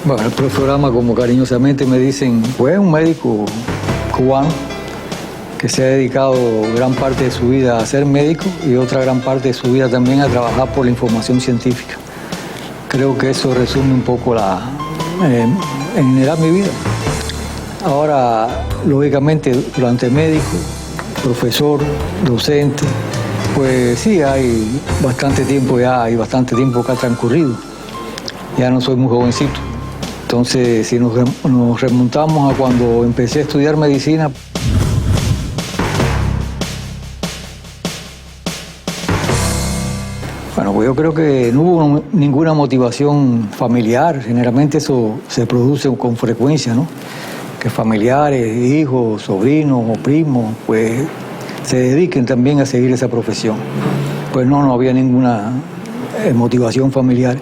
Bueno, el programa, como cariñosamente me dicen, fue un médico cubano que se ha dedicado gran parte de su vida a ser médico y otra gran parte de su vida también a trabajar por la información científica. Creo que eso resume un poco en general mi vida. Ahora, lógicamente, durante médico, profesor, docente, pues sí, hay bastante tiempo ya, hay bastante tiempo que ha transcurrido. Ya no soy muy jovencito. Entonces, si nos remontamos a cuando empecé a estudiar medicina, bueno, pues yo creo que no hubo ninguna motivación familiar. Generalmente eso se produce con frecuencia, ¿no? Que familiares, hijos, sobrinos o primos, pues se dediquen también a seguir esa profesión. Pues no había ninguna motivación familiar.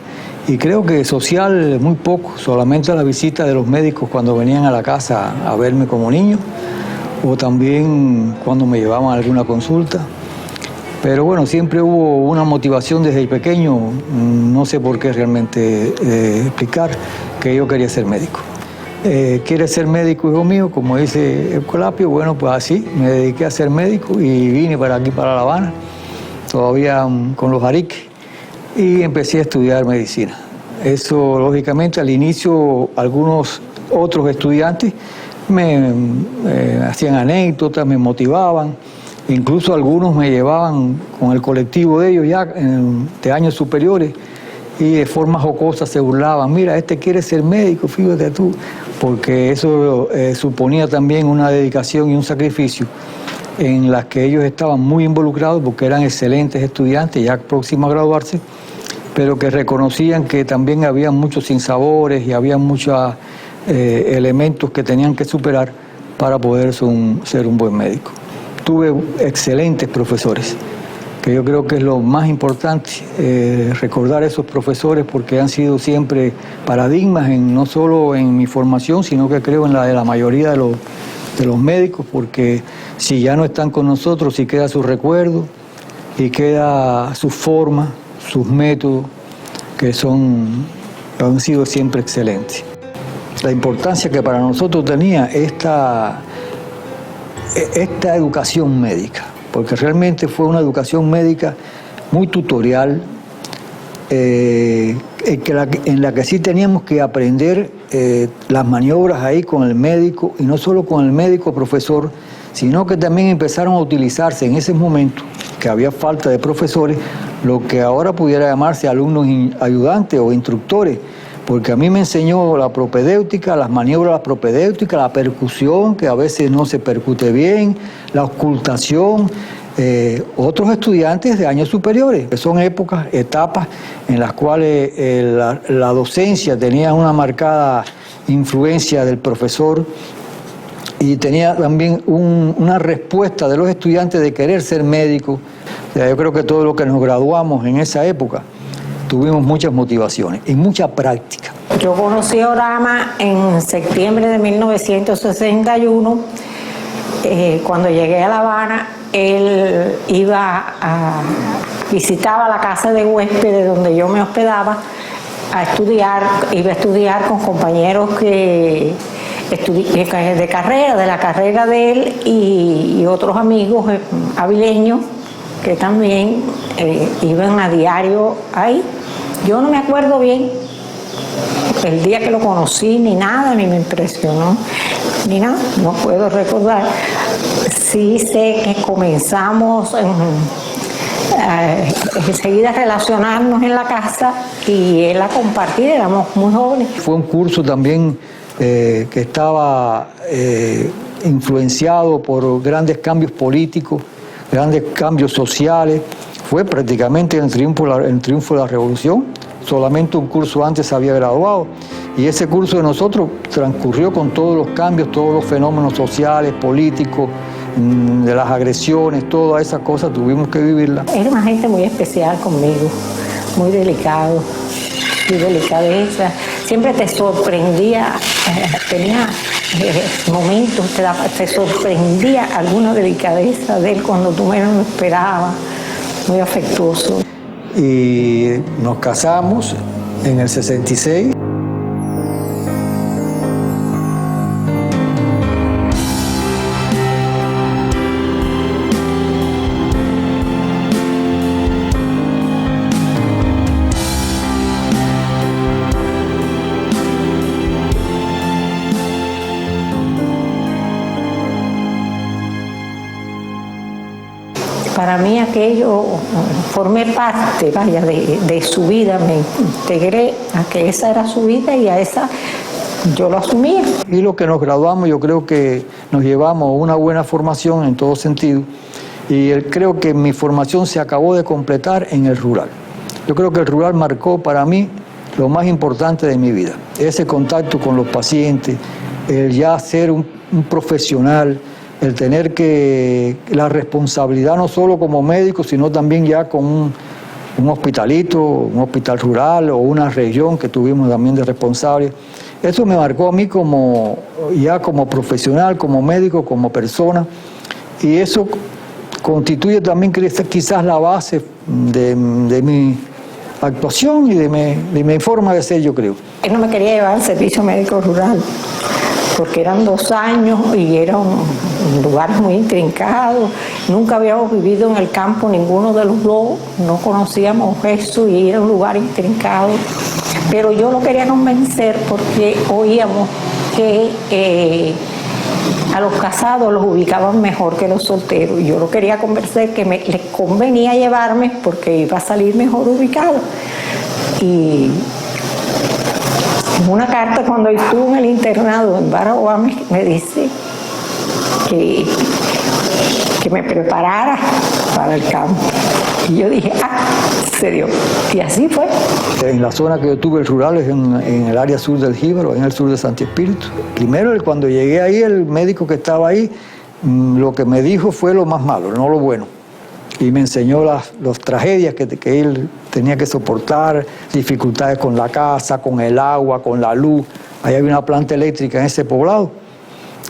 Y creo que social muy poco, solamente la visita de los médicos cuando venían a la casa a verme como niño, o también cuando me llevaban a alguna consulta. Pero bueno, siempre hubo una motivación desde pequeño, no sé por qué realmente explicar, que yo quería ser médico. ¿Quieres ser médico, hijo mío? Como dice Escolapio, bueno, pues así, me dediqué a ser médico y vine para aquí, para La Habana, todavía con los ariques, y empecé a estudiar medicina. Eso, lógicamente, al inicio algunos otros estudiantes me hacían anécdotas, me motivaban. Incluso algunos me llevaban con el colectivo de ellos ya de años superiores y de forma jocosa se burlaban. Mira, este quiere ser médico, fíjate tú, porque eso suponía también una dedicación y un sacrificio en las que ellos estaban muy involucrados porque eran excelentes estudiantes ya próximos a graduarse, pero que reconocían que también había muchos sinsabores y había muchos elementos que tenían que superar para poder ser un buen médico. Tuve excelentes profesores, que yo creo que es lo más importante, recordar a esos profesores porque han sido siempre paradigmas no solo en mi formación, sino que creo en la de la mayoría de los médicos, porque si ya no están con nosotros, si queda su recuerdo y queda su forma, sus métodos, que han sido siempre excelentes. La importancia que para nosotros tenía esta educación médica, porque realmente fue una educación médica muy tutorial, en la que sí teníamos que aprender las maniobras ahí con el médico, y no solo con el médico profesor, sino que también empezaron a utilizarse en ese momento, que había falta de profesores, lo que ahora pudiera llamarse alumnos ayudantes o instructores, porque a mí me enseñó la propedéutica, las maniobras propedéuticas, la percusión, que a veces no se percute bien, la ocultación, otros estudiantes de años superiores, que son etapas en las cuales la docencia tenía una marcada influencia del profesor y tenía también una respuesta de los estudiantes de querer ser médicos. O sea, yo creo que todos los que nos graduamos en esa época tuvimos muchas motivaciones y mucha práctica. Yo conocí a Orama en septiembre de 1961. Cuando llegué a La Habana, él visitaba la casa de huéspedes donde yo me hospedaba iba a estudiar con compañeros de carrera, de la carrera de él y otros amigos avileños que también iban a diario ahí. Yo no me acuerdo bien el día que lo conocí, ni nada, ni me impresionó, ni nada, no puedo recordar. Sí sé que comenzamos enseguida a relacionarnos en la casa y él a compartir, éramos muy jóvenes. Fue un curso también que estaba influenciado por grandes cambios políticos, grandes cambios sociales. Fue prácticamente el triunfo de la revolución. Solamente un curso antes se había graduado. Y ese curso de nosotros transcurrió con todos los cambios, todos los fenómenos sociales, políticos, de las agresiones, todas esas cosas tuvimos que vivirlas. Era una gente muy especial conmigo, muy delicado, muy delicadeza. Siempre te sorprendía, tenía momentos, te sorprendía alguna delicadeza de él cuando tú menos lo esperabas, muy afectuoso. Y nos casamos en el 66. para mí aquello, formé parte, vaya, de su vida, me integré a que esa era su vida y a esa yo lo asumía. Y lo que nos graduamos, yo creo que nos llevamos una buena formación en todo sentido, y creo que mi formación se acabó de completar en el rural. Yo creo que el rural marcó para mí lo más importante de mi vida, ese contacto con los pacientes, el ya ser un profesional, el tener la responsabilidad no solo como médico, sino también ya con un hospitalito, un hospital rural o una región que tuvimos también de responsable. Eso me marcó a mí como profesional, como médico, como persona, y eso constituye también quizás la base de mi actuación y de mi forma de ser, yo creo. Él no me quería llevar al servicio médico rural porque eran 2 años y era un lugar muy intrincado. Nunca habíamos vivido en el campo ninguno de los dos, no conocíamos eso y era un lugar intrincado. Pero yo lo quería convencer porque oíamos que a los casados los ubicaban mejor que los solteros. Yo lo quería convencer que les convenía llevarme porque iba a salir mejor ubicado. Y en una carta cuando estuve en el internado en Baraguá me dice que me preparara para el campo. Y yo dije, se dio. Y así fue. En la zona que yo tuve el rural es en el área sur del Jíbaro, en el sur de Santi Espíritu. Primero, cuando llegué ahí, el médico que estaba ahí, lo que me dijo fue lo más malo, no lo bueno. Y me enseñó las tragedias que él tenía que soportar, dificultades con la casa, con el agua, con la luz. Ahí había una planta eléctrica en ese poblado,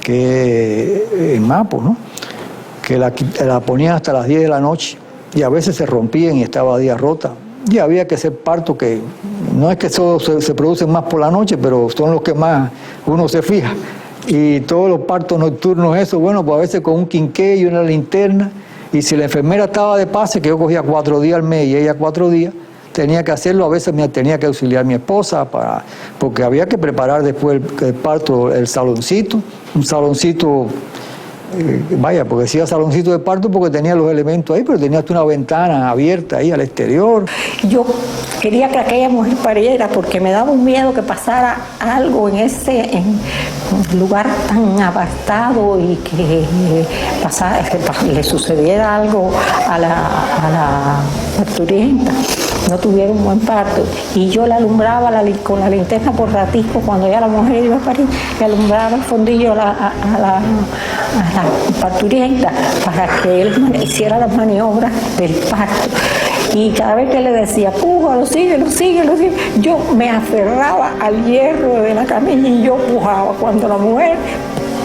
en Mapo, ¿no? Que la ponían hasta las 10 de la noche y a veces se rompían y estaba a día rota. Y había que hacer partos que no es que solo se producen más por la noche, pero son los que más uno se fija. Y todos los partos nocturnos, eso, bueno, pues a veces con un quinqué y una linterna. Y si la enfermera estaba de pase, que yo cogía 4 días al mes y ella 4 días, tenía que hacerlo. A veces me tenía que auxiliar mi esposa, porque había que preparar después el parto, el saloncito, un saloncito, vaya, porque decía saloncito de parto porque tenía los elementos ahí, pero tenía hasta una ventana abierta ahí al exterior. Yo quería que aquella mujer pariera porque me daba un miedo que pasara algo en un lugar tan apartado y que le sucediera algo a la parturienta, no tuviera un buen parto. Y yo la alumbraba con la linterna por ratico cuando ya la mujer iba a parir, le alumbraba el fondillo a la parturienta para que él hiciera las maniobras del parto. Y cada vez que le decía, pújalo, síguelo, yo me aferraba al hierro de la camilla y yo pujaba. Cuando la mujer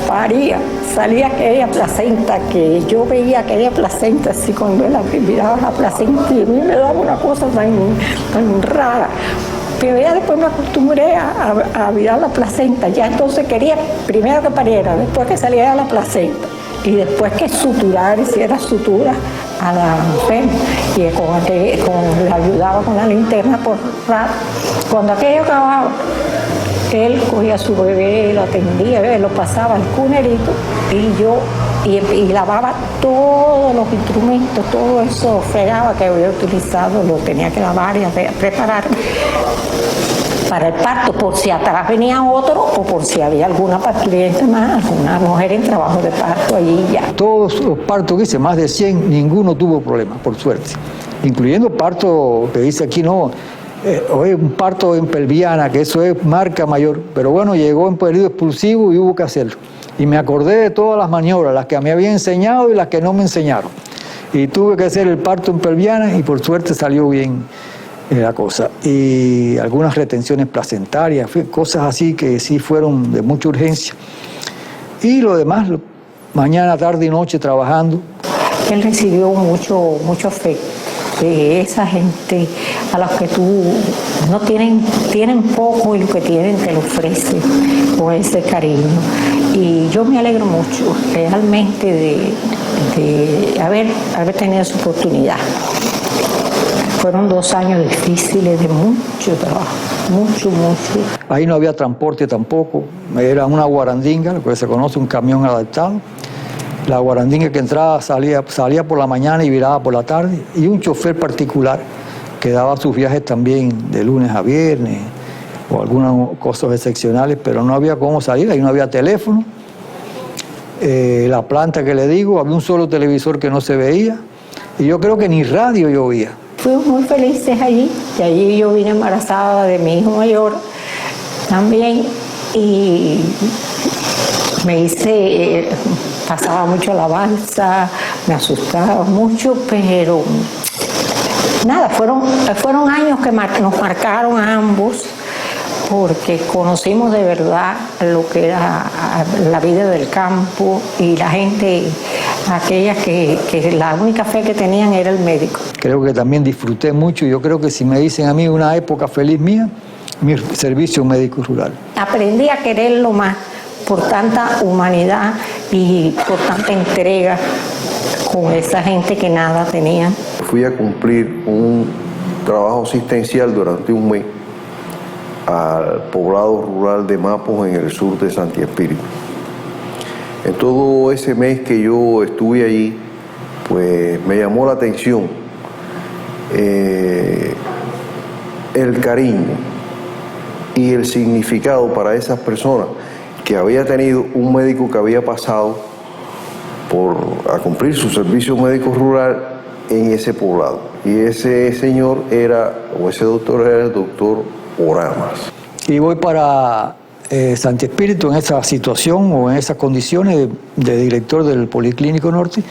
paría, salía aquella placenta, que yo veía aquella placenta así cuando él miraba la placenta y a mí me daba una cosa tan rara. Pero ya después me acostumbré a mirar la placenta. Ya entonces quería primero que pariera, después que saliera la placenta y después que hiciera sutura a la enferma. Y le ayudaba con la linterna por rato. Cuando aquello acababa, él cogía a su bebé, lo atendía, lo pasaba al cunerito y lavaba todos los instrumentos, todo eso fregaba que había utilizado, lo tenía que lavar y preparar para el parto, por si atrás venía otro o por si había alguna parturienta más, alguna mujer en trabajo de parto allí ya. Todos los partos que hice, más de 100, ninguno tuvo problema, por suerte. Incluyendo parto que dice aquí, no, un parto en pelviana, que eso es marca mayor, pero bueno, llegó en periodo expulsivo y hubo que hacerlo. Y me acordé de todas las maniobras, las que me habían enseñado y las que no me enseñaron. Y tuve que hacer el parto en pelviana y por suerte salió bien la cosa. Y algunas retenciones placentarias, cosas así que sí fueron de mucha urgencia. Y lo demás, mañana, tarde y noche trabajando. Él recibió mucho afecto de esa gente a los que tú no tienen poco y lo que tienen te lo ofrecen con ese cariño. Y yo me alegro mucho realmente de haber tenido esa oportunidad. Fueron 2 años difíciles de mucho trabajo, mucho. Ahí no había transporte tampoco, era una guarandinga, lo que se conoce, un camión adaptado. la guarandinga que entraba salía por la mañana y viraba por la tarde, y un chofer particular que daba sus viajes también de lunes a viernes, o algunas cosas excepcionales, pero no había cómo salir, ahí no había teléfono. La planta que le digo, había un solo televisor que no se veía, y yo creo que ni radio yo oía. Fuimos muy felices allí, y allí yo vine embarazada de mi hijo mayor también, y me hice, pasaba mucho la balsa, me asustaba mucho, pero nada, fueron años que nos marcaron a ambos, porque conocimos de verdad lo que era la vida del campo y la gente, aquellas que la única fe que tenían era el médico. Creo que también disfruté mucho, yo creo que si me dicen a mí una época feliz mía, mi servicio médico rural. Aprendí a quererlo más por tanta humanidad y por tanta entrega con esa gente que nada tenía. Fui a cumplir un trabajo asistencial durante un mes al poblado rural de Mapos en el sur de Santi Espíritu. En todo ese mes que yo estuve allí, pues me llamó la atención el cariño y el significado para esas personas que había tenido un médico que había pasado a cumplir su servicio médico rural en ese poblado. Y ese señor ese doctor era el doctor Oramas. Y voy para Santi Espíritu en esa situación o en esas condiciones de director del Policlínico Norte,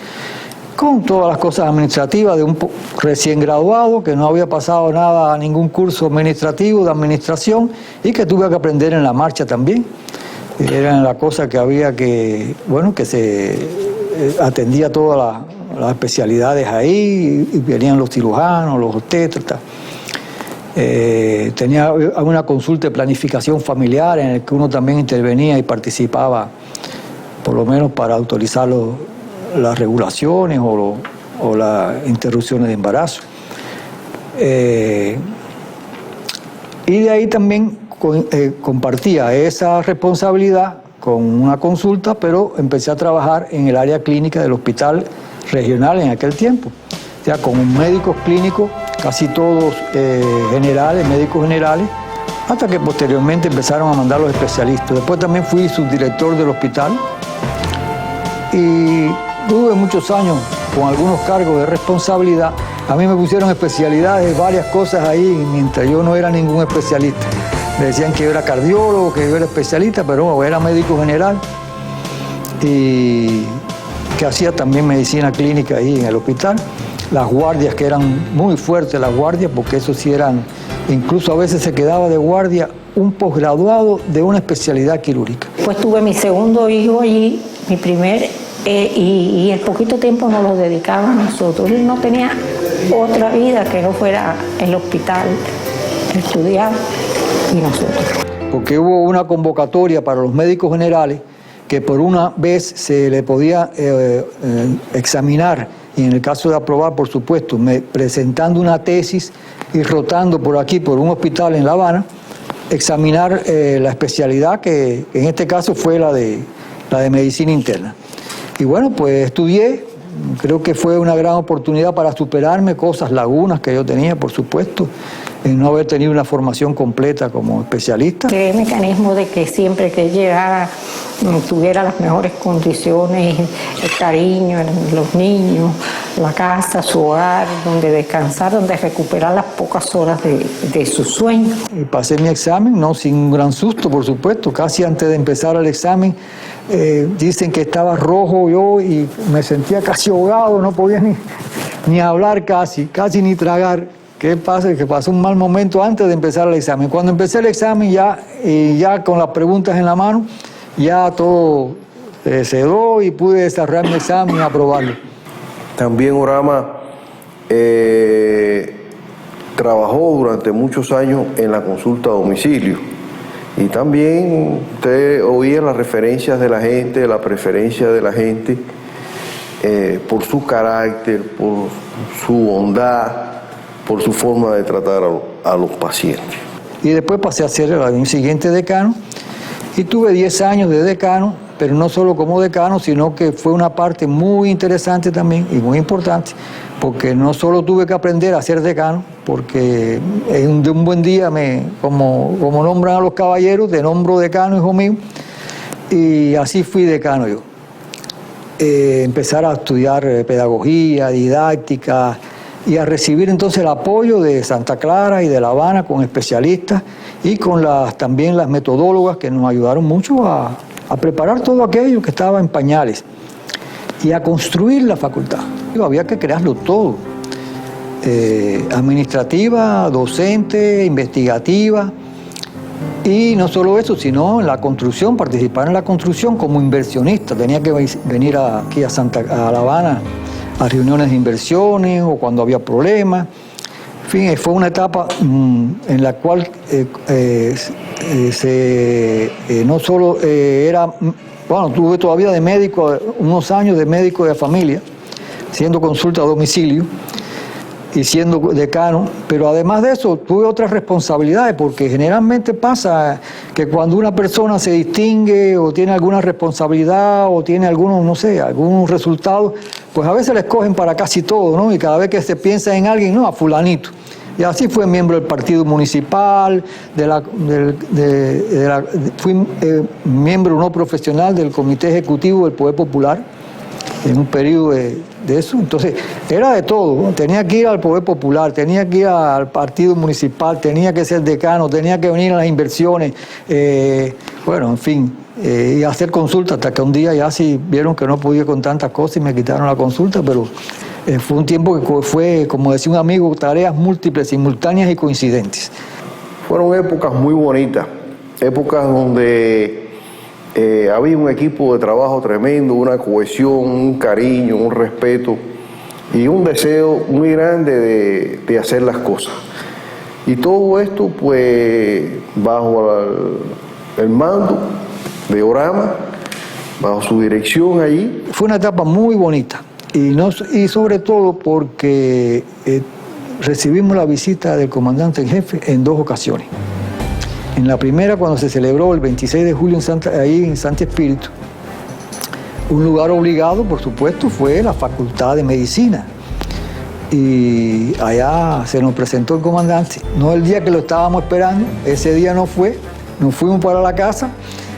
con todas las cosas administrativas de un recién graduado que no había pasado nada, ningún curso administrativo de administración, y que tuve que aprender en la marcha también. Eran las cosas que había que se atendía todas las especialidades ahí, y venían los cirujanos, los obstetras. Tenía una consulta de planificación familiar en el que uno también intervenía y participaba, por lo menos para autorizar las regulaciones o las interrupciones de embarazo. Y de ahí también compartía esa responsabilidad con una consulta, pero empecé a trabajar en el área clínica del hospital regional en aquel tiempo, o sea, con médicos clínicos, casi todos médicos generales, hasta que posteriormente empezaron a mandar los especialistas. Después también fui subdirector del hospital y tuve muchos años con algunos cargos de responsabilidad. A mí me pusieron especialidades, varias cosas ahí, mientras yo no era ningún especialista. Me decían que yo era cardiólogo, que yo era especialista, pero no, era médico general y que hacía también medicina clínica ahí en el hospital. Las guardias, que eran muy fuertes las guardias, porque eso sí eran, incluso a veces se quedaba de guardia un posgraduado de una especialidad quirúrgica. Pues tuve mi segundo hijo allí, mi primer, y el poquito tiempo nos lo dedicaba a nosotros. Él no tenía otra vida que no fuera el hospital, estudiar y nosotros. Porque hubo una convocatoria para los médicos generales que por una vez se le podía examinar, y en el caso de aprobar, por supuesto, presentando una tesis y rotando por aquí, por un hospital en La Habana, examinar la especialidad que en este caso fue la de medicina interna. Y bueno, pues estudié, creo que fue una gran oportunidad para superarme lagunas que yo tenía, por supuesto, en no haber tenido una formación completa como especialista. El mecanismo de que siempre que llegara tuviera las mejores condiciones, el cariño, los niños, la casa, su hogar, donde descansar, donde recuperar las pocas horas de su sueño. Y pasé mi examen, no sin un gran susto, por supuesto, casi antes de empezar el examen. Dicen que estaba rojo yo y me sentía casi ahogado, no podía ni hablar casi ni tragar. ¿Qué pasa? Que pasó un mal momento antes de empezar el examen. Cuando empecé el examen ya con las preguntas en la mano, ya todo se dio y pude desarrollar mi examen y aprobarlo. También Oramas trabajó durante muchos años en la consulta a domicilio. Y también usted oía las referencias de la gente, la preferencia de la gente por su carácter, por su bondad, por su forma de tratar a los pacientes. Y después pasé a ser el año siguiente decano y tuve 10 años de decano pero no solo como decano, sino que fue una parte muy interesante también y muy importante, porque no solo tuve que aprender a ser decano, porque de un buen día, como nombran a los caballeros, te nombro decano, hijo mío, y así fui decano yo. Empezar a estudiar pedagogía, didáctica, y a recibir entonces el apoyo de Santa Clara y de La Habana con especialistas y con también las metodólogas que nos ayudaron mucho a preparar todo aquello que estaba en pañales y a construir la facultad. Había que crearlo todo, administrativa, docente, investigativa, y no solo eso, sino en la construcción, participar en la construcción como inversionista. Tenía que venir aquí a La Habana a reuniones de inversiones o cuando había problemas. En fin, fue una etapa en la cual no solo tuve todavía de médico, unos años de médico de familia, siendo consulta a domicilio y siendo decano, pero además de eso tuve otras responsabilidades, porque generalmente pasa que cuando una persona se distingue o tiene alguna responsabilidad o tiene algunos resultados, pues a veces le escogen para casi todo, ¿no? Y cada vez que se piensa en alguien, no, a fulanito. Y así fue miembro del partido municipal, fui miembro no profesional del comité ejecutivo del Poder Popular en un periodo de eso. Entonces, era de todo. Tenía que ir al Poder Popular, tenía que ir al partido municipal, tenía que ser decano, tenía que venir a las inversiones, en fin, y hacer consultas, hasta que un día ya sí vieron que no podía con tantas cosas y me quitaron la consulta, pero fue un tiempo que fue, como decía un amigo, tareas múltiples, simultáneas y coincidentes. Fueron épocas muy bonitas, épocas donde había un equipo de trabajo tremendo, una cohesión, un cariño, un respeto y un deseo muy grande de hacer las cosas. Y todo esto, pues, bajo el mando de Orama, bajo su dirección allí. Fue una etapa muy bonita y sobre todo porque recibimos la visita del comandante en jefe en 2 ocasiones. En la primera, cuando se celebró el 26 de julio ahí en Santi Espíritu, un lugar obligado, por supuesto, fue la Facultad de Medicina. Y allá se nos presentó el comandante, no el día que lo estábamos esperando, ese día no fue, nos fuimos para la casa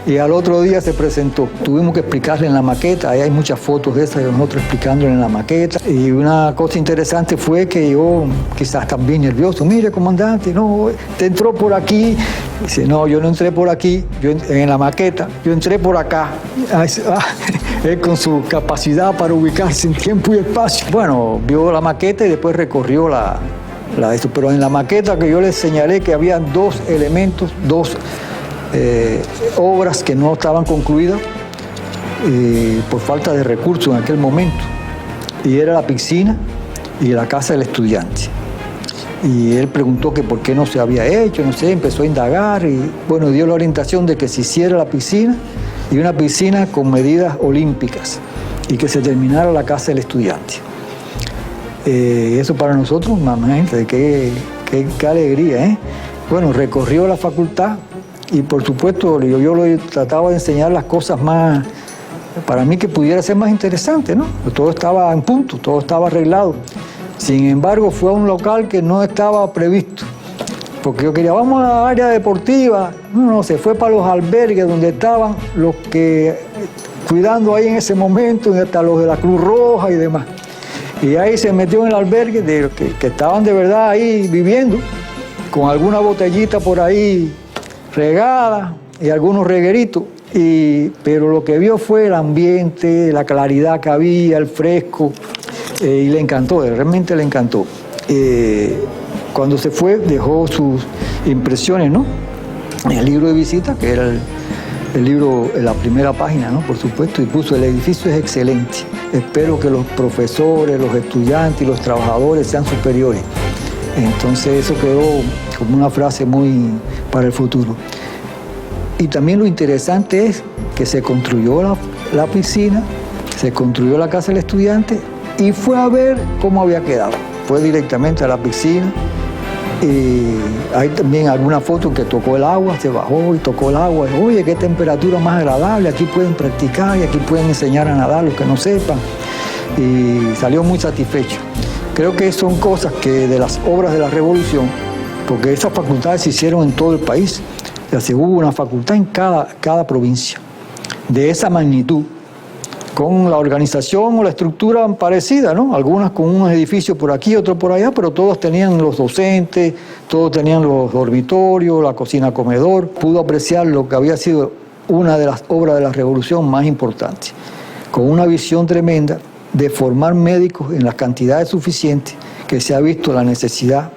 y al otro día se presentó. Tuvimos que explicarle en la maqueta, ahí hay muchas fotos de esas de nosotros explicándole en la maqueta. Y una cosa interesante fue que yo, quizás también nervioso, mire comandante, no, te entró por aquí. Dice, no, yo no entré por aquí, en la maqueta, yo entré por acá. Él con su capacidad para ubicarse en tiempo y espacio. Bueno, vio la maqueta y después recorrió eso. Pero en la maqueta que yo les señalé que había 2 elementos, 2 obras que no estaban concluidas por falta de recursos en aquel momento. Y era la piscina y la casa del estudiante. Y él preguntó que por qué no se había hecho, no sé, empezó a indagar y bueno, dio la orientación de que se hiciera la piscina y una piscina con medidas olímpicas y que se terminara la casa del estudiante. Eso para nosotros, imagínate, qué alegría, ¿eh? Bueno, recorrió la facultad y por supuesto yo lo trataba de enseñar las cosas más, para mí que pudiera ser más interesante, ¿no? Todo estaba en punto, todo estaba arreglado. Sin embargo, fue a un local que no estaba previsto, porque yo quería, vamos a la área deportiva. No, se fue para los albergues donde estaban los que cuidando ahí en ese momento, y hasta los de la Cruz Roja y demás. Y ahí se metió en el albergue de los que estaban de verdad ahí viviendo, con alguna botellita por ahí regada y algunos regueritos. Pero lo que vio fue el ambiente, la claridad que había, el fresco. Y le encantó, realmente le encantó. Cuando se fue, dejó sus impresiones, ¿no? En el libro de visita, que era el libro, en la primera página, ¿no? Por supuesto, y puso, el edificio es excelente. Espero que los profesores, los estudiantes y los trabajadores sean superiores. Entonces eso quedó como una frase muy para el futuro. Y también lo interesante es que se construyó la piscina, se construyó la casa del estudiante, y fue a ver cómo había quedado. Fue directamente a la piscina Y hay también alguna foto que tocó el agua, se bajó y tocó el agua. Y, oye, qué temperatura más agradable, aquí pueden practicar y aquí pueden enseñar a nadar los que no sepan. Y salió muy satisfecho. Creo que son cosas que de las obras de la Revolución, porque esas facultades se hicieron en todo el país. O sea, hubo una facultad en cada provincia, de esa magnitud, con la organización o la estructura parecida, ¿no? Algunas con un edificio por aquí, otro por allá, pero todos tenían los docentes, todos tenían los dormitorios, la cocina-comedor. Pudo apreciar lo que había sido una de las obras de la Revolución más importantes, con una visión tremenda de formar médicos en las cantidades suficientes que se ha visto la necesidad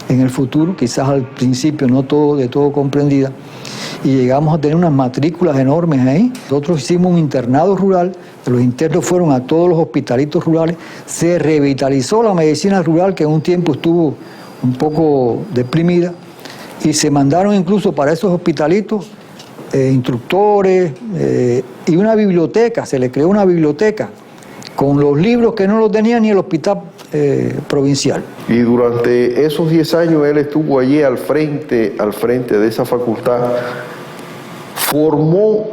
en el futuro, quizás al principio no de todo comprendida, y llegamos a tener unas matrículas enormes ahí. Nosotros hicimos un internado rural, los internos fueron a todos los hospitalitos rurales, se revitalizó la medicina rural, que en un tiempo estuvo un poco deprimida, y se mandaron incluso para esos hospitalitos instructores y una biblioteca, se le creó una biblioteca con los libros que no los tenía ni el hospital provincial. Y durante esos 10 años él estuvo allí al frente de esa facultad, formó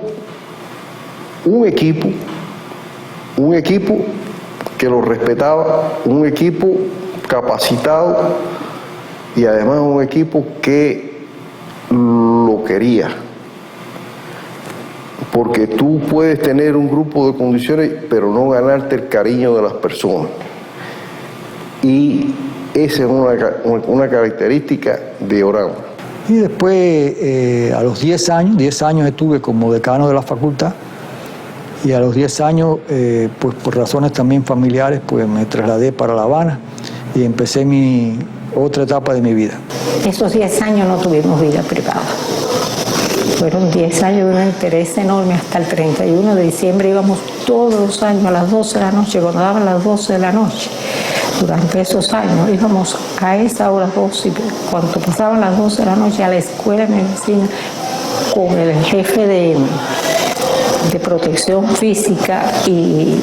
un equipo que lo respetaba, un equipo capacitado y además un equipo que lo quería. Porque tú puedes tener un grupo de condiciones, pero no ganarte el cariño de las personas. Y esa es una característica de Orán. Y después, a los 10 años estuve como decano de la facultad, y a los 10 años, pues por razones también familiares, pues me trasladé para La Habana y empecé mi otra etapa de mi vida. Esos 10 años no tuvimos vida privada. Fueron 10 años de un interés enorme. Hasta el 31 de diciembre íbamos todos los años a las 12 de la noche, cuando daban las 12 de la noche. Durante esos años íbamos a esa hora 12, y cuando pasaban las 12 de la noche a la escuela de medicina con el jefe de protección física y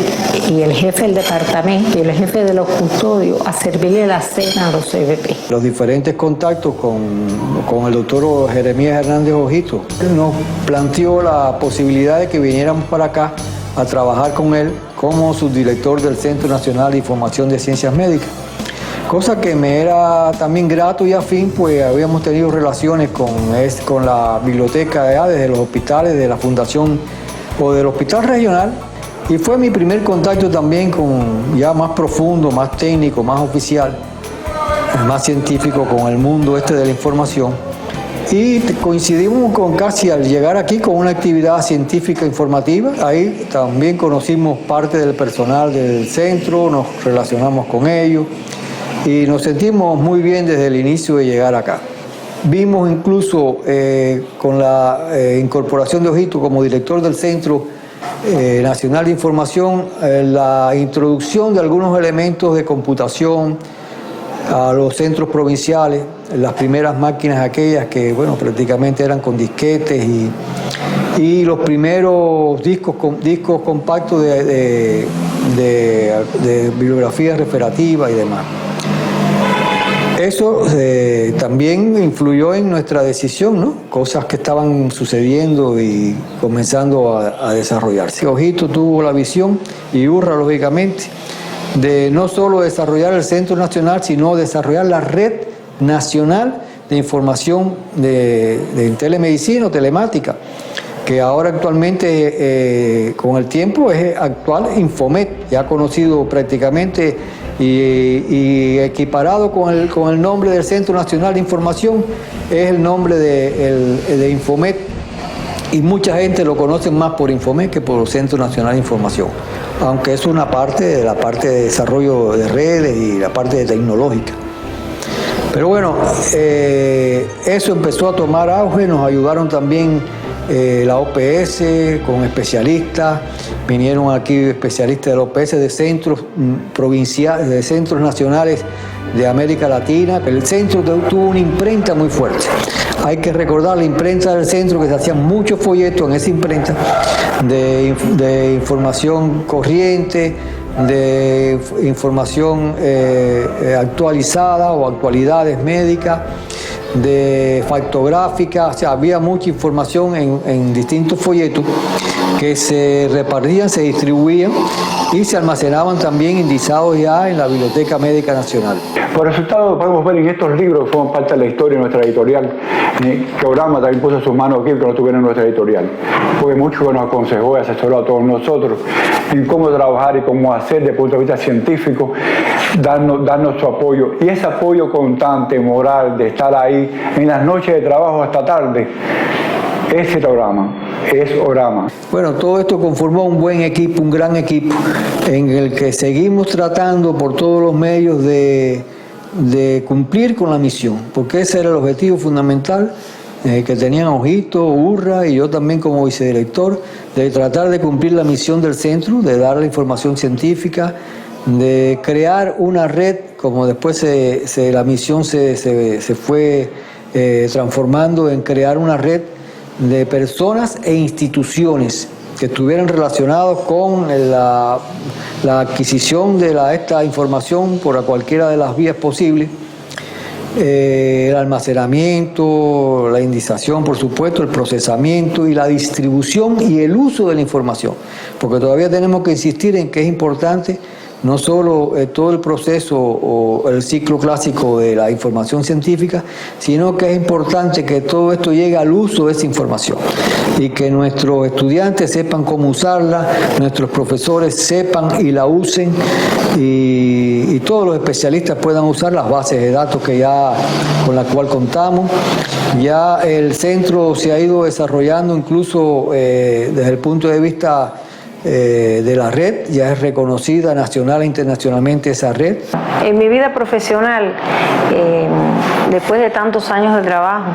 el jefe del departamento y el jefe de los custodios a servirle la cena a los CBP. Los diferentes contactos con el doctor Jeremías Hernández Ojito nos planteó la posibilidad de que vinieran para acá a trabajar con él como subdirector del Centro Nacional de Información de Ciencias Médicas. Cosa que me era también grato y afín, pues habíamos tenido relaciones con la biblioteca desde los hospitales de la Fundación o del Hospital Regional, y fue mi primer contacto también con ya más profundo, más técnico, más oficial, más científico con el mundo de la información. Y coincidimos casi al llegar aquí con una actividad científica informativa. Ahí también conocimos parte del personal del centro, nos relacionamos con ellos y nos sentimos muy bien desde el inicio de llegar acá. Vimos incluso con la incorporación de Ojito como director del Centro Nacional de Información, la introducción de algunos elementos de computación a los centros provinciales, las primeras máquinas aquellas que, bueno, prácticamente eran con disquetes y los primeros discos compactos de bibliografía referativa y demás. Eso también influyó en nuestra decisión, ¿no? Cosas que estaban sucediendo y comenzando a desarrollarse. Ojito tuvo la visión, y Urra, lógicamente, de no solo desarrollar el Centro Nacional, sino desarrollar la Red Nacional de Información de Telemedicina o Telemática, que ahora actualmente, con el tiempo, es actual Infomet, ya conocido prácticamente y equiparado con el nombre del Centro Nacional de Información, es el nombre de Infomet, y mucha gente lo conoce más por Infomet que por el Centro Nacional de Información, aunque es una parte de desarrollo de redes y la parte tecnológica. Pero bueno, eso empezó a tomar auge, nos ayudaron también la OPS con especialistas, vinieron aquí especialistas de la OPS de centros provinciales, de centros nacionales de América Latina. El centro tuvo una imprenta muy fuerte. Hay que recordar la imprenta del centro, que se hacían muchos folletos en esa imprenta de información corriente, de información actualizada o actualidades médicas, de factográfica, o sea, había mucha información en distintos folletos que se repartían, se distribuían y se almacenaban también indizados ya en la Biblioteca Médica Nacional. Por resultado podemos ver en estos libros que forman parte de la historia de nuestra editorial, que Orama también puso sus manos aquí, que no tuviera en nuestra editorial. Fue mucho que nos aconsejó y asesoró a todos nosotros en cómo trabajar y cómo hacer desde el punto de vista científico, darnos su apoyo. Y ese apoyo constante, moral, de estar ahí en las noches de trabajo hasta tarde, ese programa es Orama. Bueno, todo esto conformó un buen equipo, un gran equipo, en el que seguimos tratando por todos los medios de cumplir con la misión, porque ese era el objetivo fundamental que tenían Ojito, Urra y yo también como vicedirector, de tratar de cumplir la misión del centro, de dar la información científica, de crear una red, como después la misión se fue transformando en crear una red de personas e instituciones que estuvieran relacionados con la adquisición de esta información por cualquiera de las vías posibles, el almacenamiento, la indización, por supuesto, el procesamiento y la distribución y el uso de la información, porque todavía tenemos que insistir en que es importante no solo todo el proceso o el ciclo clásico de la información científica, sino que es importante que todo esto llegue al uso de esa información y que nuestros estudiantes sepan cómo usarla, nuestros profesores sepan y la usen y todos los especialistas puedan usar las bases de datos con la cual contamos. Ya el centro se ha ido desarrollando incluso desde el punto de vista de la red, ya es reconocida nacional e internacionalmente esa red. En mi vida profesional, después de tantos años de trabajo,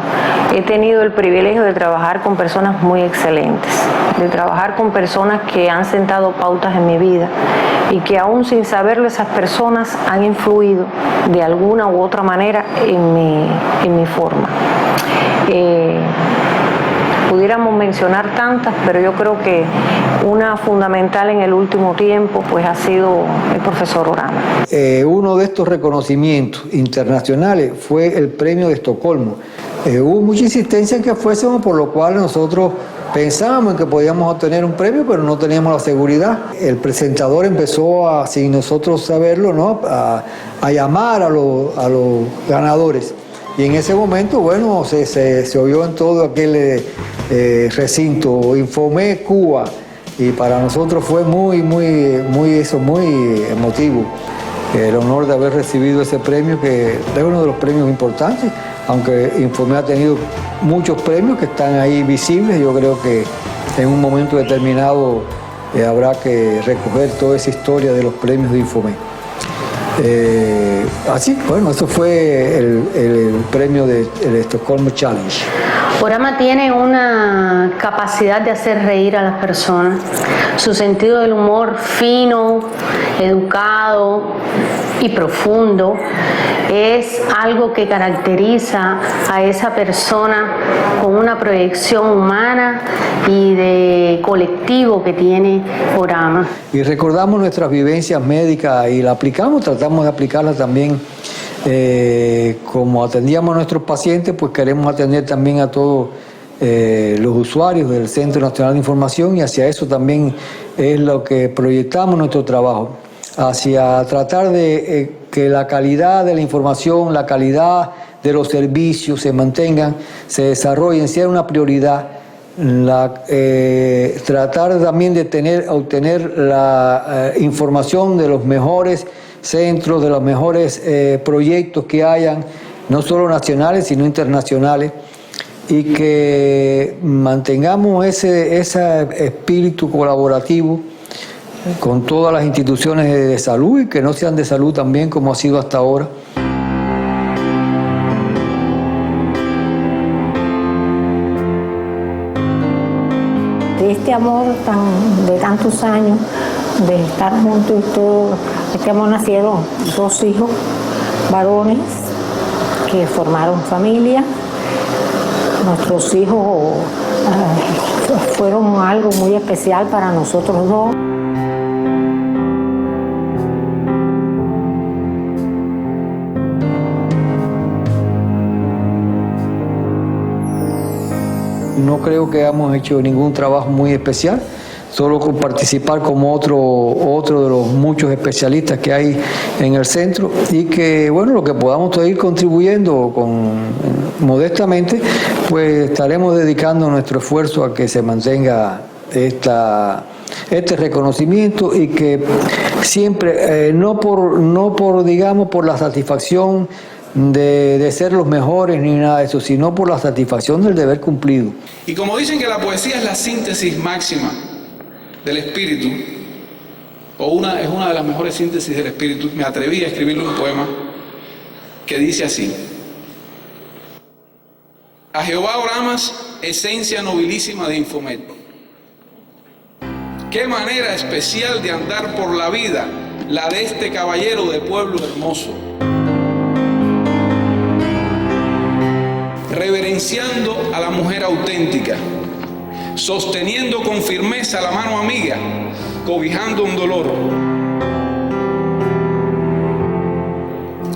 he tenido el privilegio de trabajar con personas muy excelentes, de trabajar con personas que han sentado pautas en mi vida y que aún sin saberlo esas personas han influido de alguna u otra manera en mi forma. Pudiéramos mencionar tantas, pero yo creo que una fundamental en el último tiempo pues ha sido el profesor Orama. Uno de estos reconocimientos internacionales fue el premio de Estocolmo. Hubo mucha insistencia en que fuésemos, por lo cual nosotros pensábamos en que podíamos obtener un premio, pero no teníamos la seguridad. El presentador empezó, sin nosotros saberlo, ¿no?, a llamar a los ganadores. Y en ese momento, bueno, se oyó en todo aquel recinto, Infomé Cuba, y para nosotros fue muy emotivo el honor de haber recibido ese premio, que es uno de los premios importantes, aunque Infomé ha tenido muchos premios que están ahí visibles. Yo creo que en un momento determinado habrá que recoger toda esa historia de los premios de Infomé. Así, bueno, eso fue el premio del Stockholm Challenge. Orama tiene una capacidad de hacer reír a las personas. Su sentido del humor fino, educado y profundo es algo que caracteriza a esa persona con una proyección humana y de colectivo que tiene Orama. Y recordamos nuestras vivencias médicas y la aplicamos, tratamos de aplicarla también. Como atendíamos a nuestros pacientes, pues queremos atender también a todos los usuarios del Centro Nacional de Información, y hacia eso también es lo que proyectamos nuestro trabajo, hacia tratar de que la calidad de la información, la calidad de los servicios se mantengan, se desarrollen, sea una prioridad. Tratar también de obtener la información de los mejores centros, de los mejores proyectos que hayan, no solo nacionales, sino internacionales, y que mantengamos ese espíritu colaborativo con todas las instituciones de salud, y que no sean de salud también como ha sido hasta ahora. Este amor de tantos años, de estar juntos y todo, este amor nacieron 2 hijos varones que formaron familia. Nuestros hijos fueron algo muy especial para nosotros dos. no creo que hayamos hecho ningún trabajo muy especial, solo con participar como otro de los muchos especialistas que hay en el centro, y que, bueno, lo que podamos seguir contribuyendo modestamente, pues estaremos dedicando nuestro esfuerzo a que se mantenga este reconocimiento, y que siempre, no por digamos, por la satisfacción de ser los mejores ni nada de eso, sino por la satisfacción del deber cumplido. Y como dicen que la poesía es la síntesis máxima del espíritu, es una de las mejores síntesis del espíritu, me atreví a escribirle un poema que dice así: a Jehová oramos, esencia nobilísima de Infomet. Qué manera especial de andar por la vida, la de este caballero de pueblo hermoso, reverenciando a la mujer auténtica, sosteniendo con firmeza la mano amiga, cobijando un dolor.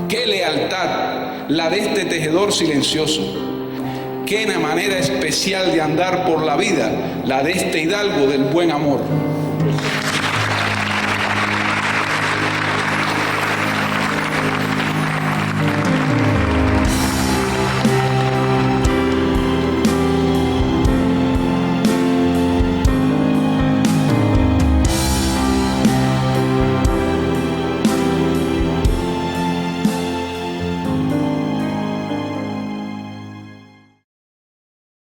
Qué lealtad la de este tejedor silencioso. Qué manera especial de andar por la vida, la de este hidalgo del buen amor.